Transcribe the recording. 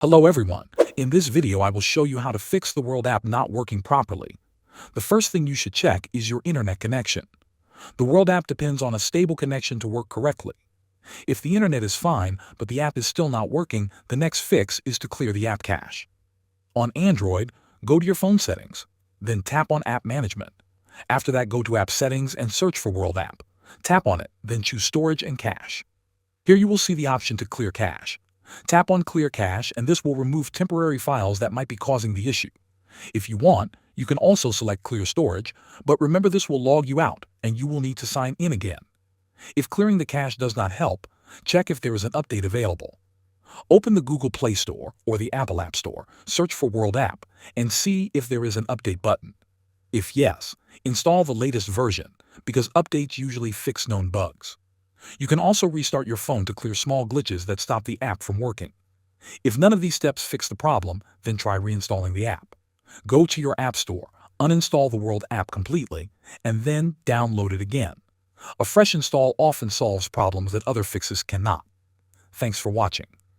Hello everyone. In this video I will show you how to fix the World app not working properly. The first thing you should check is your internet connection. The World app depends on a stable connection to work correctly. If the internet is fine but the app is still not working, the next fix is to clear the app cache. On Android, go to your phone settings, then tap on App Management. After that, go to App Settings and search for World app. Tap on it, then choose Storage and Cache. Here you will see the option to clear cache. Tap on Clear Cache and this will remove temporary files that might be causing the issue. If you want, you can also select Clear Storage, but remember this will log you out and you will need to sign in again. If clearing the cache does not help, check if there is an update available. Open the Google Play Store or the Apple App Store, search for World app, and see if there is an update button. If yes, install the latest version, because updates usually fix known bugs. You can also restart your phone to clear small glitches that stop the app from working. If none of these steps fix the problem, then try reinstalling the app. Go to your App Store, uninstall the World app completely, and then download it again. A fresh install often solves problems that other fixes cannot. Thanks for watching.